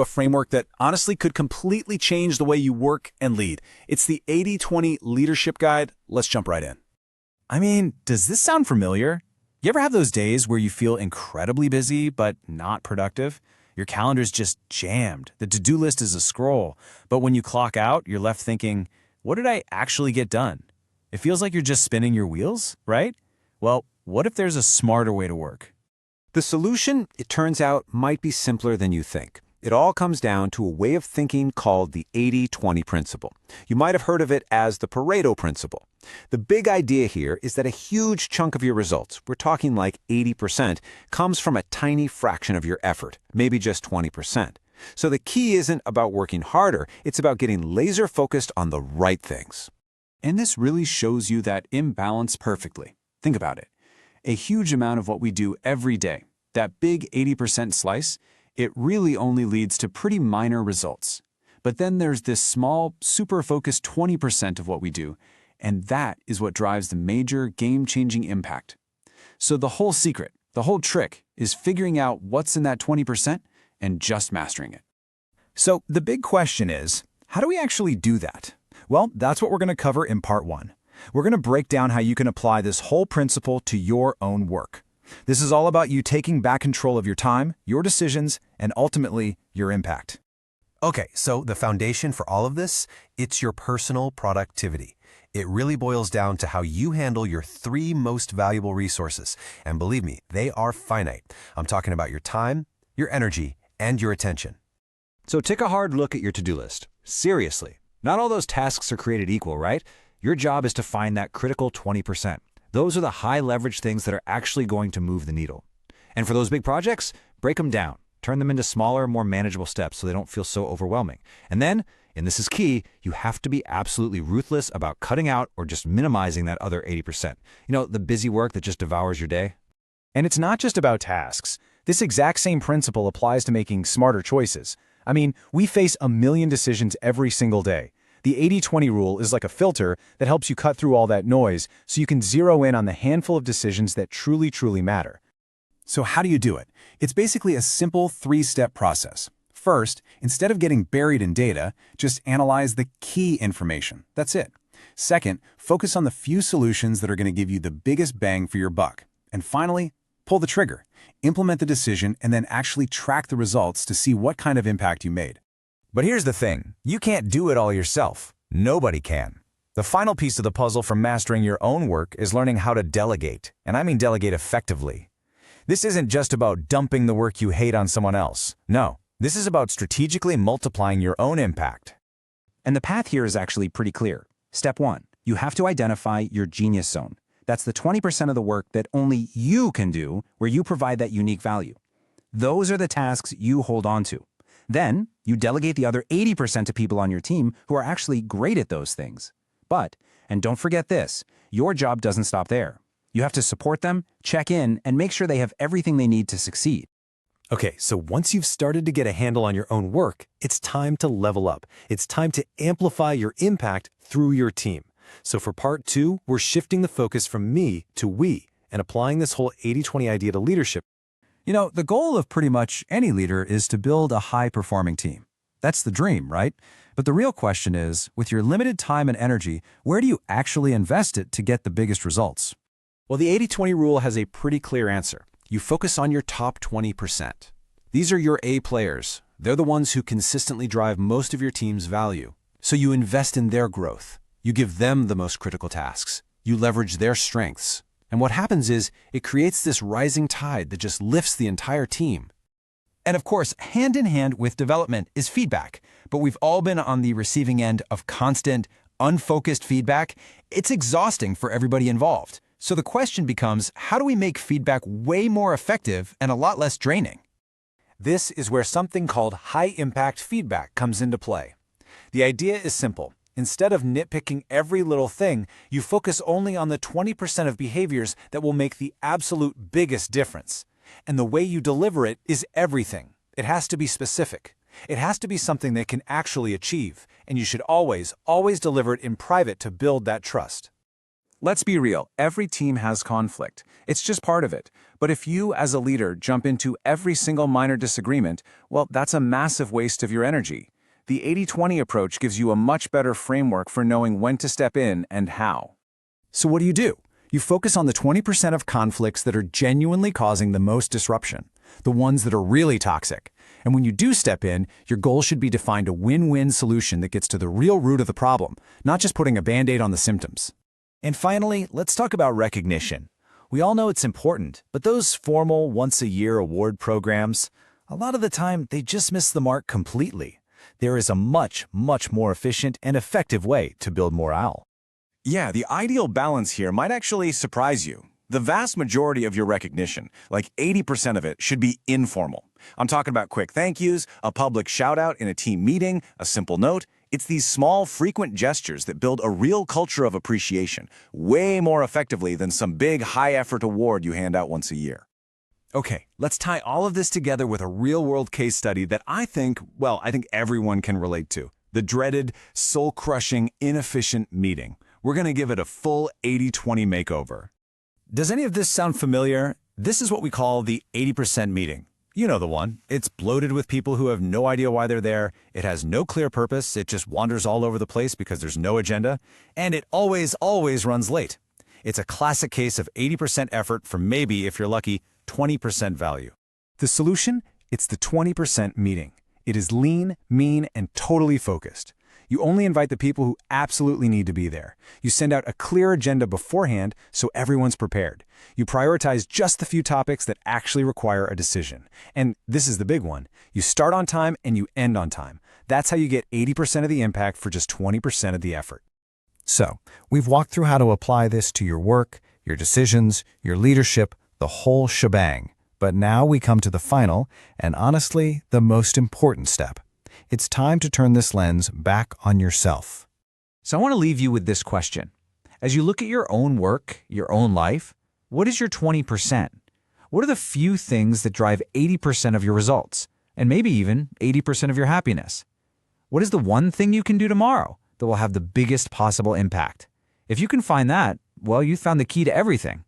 A framework that honestly could completely change the way you work and lead. It's the 80-20 Leadership Guide. Let's jump right in. I mean, does this sound familiar? You ever have those days where you feel incredibly busy but not productive? Your calendar's just jammed. The to-do list is a scroll. But when you clock out, you're left thinking, what did I actually get done? It feels like you're just spinning your wheels, right? Well, what if there's a smarter way to work? The solution, it turns out, might be simpler than you think. It all comes down to a way of thinking called the 80-20 principle. You might have heard of it as the Pareto Principle. The big idea here is that a huge chunk of your results, we're talking like 80%, comes from a tiny fraction of your effort, maybe just 20%. So the key isn't about working harder, it's about getting laser focused on the right things. And this really shows you that imbalance perfectly. Think about it. A huge amount of what we do every day, that big 80% slice, it really only leads to pretty minor results. But then there's this small, super focused 20% of what we do, and that is what drives the major game-changing impact. So the whole secret, the whole trick, is figuring out what's in that 20% and just mastering it. So the big question is, how do we actually do that? Well, that's what we're going to cover in part 1. We're going to break down how you can apply this whole principle to your own work. This is all about you taking back control of your time, your decisions, and ultimately, your impact. Okay, so the foundation for all of this, it's your personal productivity. It really boils down to how you handle your 3 most valuable resources. And believe me, they are finite. I'm talking about your time, your energy, and your attention. So take a hard look at your to-do list. Seriously, not all those tasks are created equal, right? Your job is to find that critical 20%. Those are the high-leverage things that are actually going to move the needle. And for those big projects, break them down. Turn them into smaller, more manageable steps so they don't feel so overwhelming. And then, and this is key, you have to be absolutely ruthless about cutting out or just minimizing that other 80%. You know, the busy work that just devours your day. And it's not just about tasks. This exact same principle applies to making smarter choices. I mean, we face a million decisions every single day. The 80-20 rule is like a filter that helps you cut through all that noise so you can zero in on the handful of decisions that truly matter. So how do you do it? It's basically a simple 3-step process. First, instead of getting buried in data, just analyze the key information. That's it. Second, focus on the few solutions that are going to give you the biggest bang for your buck. And finally, pull the trigger. Implement the decision and then actually track the results to see what kind of impact you made. But here's the thing, you can't do it all yourself. Nobody can. The final piece of the puzzle for mastering your own work is learning how to delegate, and I mean delegate effectively. This isn't just about dumping the work you hate on someone else. No, this is about strategically multiplying your own impact. And the path here is actually pretty clear. Step 1, you have to identify your genius zone. That's the 20% of the work that only you can do, where you provide that unique value. Those are the tasks you hold on to. Then, you delegate the other 80% to people on your team who are actually great at those things. But, and don't forget this, your job doesn't stop there. You have to support them, check in, and make sure they have everything they need to succeed. Okay, so once you've started to get a handle on your own work, it's time to level up. It's time to amplify your impact through your team. So for part 2, we're shifting the focus from me to we and applying this whole 80-20 idea to leadership. You know, the goal of pretty much any leader is to build a high-performing team. That's the dream, right? But the real question is, with your limited time and energy, where do you actually invest it to get the biggest results? Well, the 80-20 rule has a pretty clear answer. You focus on your top 20%. These are your A players. They're the ones who consistently drive most of your team's value. So you invest in their growth. You give them the most critical tasks. You leverage their strengths. And what happens is, it creates this rising tide that just lifts the entire team. And of course, hand in hand with development is feedback. But we've all been on the receiving end of constant, unfocused feedback. It's exhausting for everybody involved. So the question becomes, how do we make feedback way more effective and a lot less draining? This is where something called high-impact feedback comes into play. The idea is simple. Instead of nitpicking every little thing, you focus only on the 20% of behaviors that will make the absolute biggest difference. And the way you deliver it is everything. It has to be specific. It has to be something they can actually achieve, and you should always deliver it in private to build that trust. Let's be real, every team has conflict. It's just part of it. But if you, as a leader, jump into every single minor disagreement, well, that's a massive waste of your energy. The 80-20 approach gives you a much better framework for knowing when to step in and how. So what do? You focus on the 20% of conflicts that are genuinely causing the most disruption, the ones that are really toxic. And when you do step in, your goal should be to find a win-win solution that gets to the real root of the problem, not just putting a Band-Aid on the symptoms. And finally, let's talk about recognition. We all know it's important, but those formal once-a-year award programs, a lot of the time, they just miss the mark completely. There is a much, much more efficient and effective way to build morale. Yeah, the ideal balance here might actually surprise you. The vast majority of your recognition, like 80% of it, should be informal. I'm talking about quick thank yous, a public shout-out in a team meeting, a simple note. It's these small, frequent gestures that build a real culture of appreciation, way more effectively than some big, high-effort award you hand out once a year. Okay, let's tie all of this together with a real-world case study that I think everyone can relate to. The dreaded, soul-crushing, inefficient meeting. We're going to give it a full 80-20 makeover. Does any of this sound familiar? This is what we call the 80% meeting. You know the one. It's bloated with people who have no idea why they're there. It has no clear purpose. It just wanders all over the place because there's no agenda. And it always runs late. It's a classic case of 80% effort for maybe, if you're lucky, 20% value. The solution? It's the 20% meeting. It is lean, mean, and totally focused. You only invite the people who absolutely need to be there. You send out a clear agenda beforehand so everyone's prepared. You prioritize just the few topics that actually require a decision. And this is the big one. You start on time and you end on time. That's how you get 80% of the impact for just 20% of the effort. So, we've walked through how to apply this to your work, your decisions, your leadership, the whole shebang. But now we come to the final, and honestly, the most important step. It's time to turn this lens back on yourself. So I want to leave you with this question. As you look at your own work, your own life, what is your 20%? What are the few things that drive 80% of your results, and maybe even 80% of your happiness? What is the one thing you can do tomorrow that will have the biggest possible impact? If you can find that, well, you found the key to everything.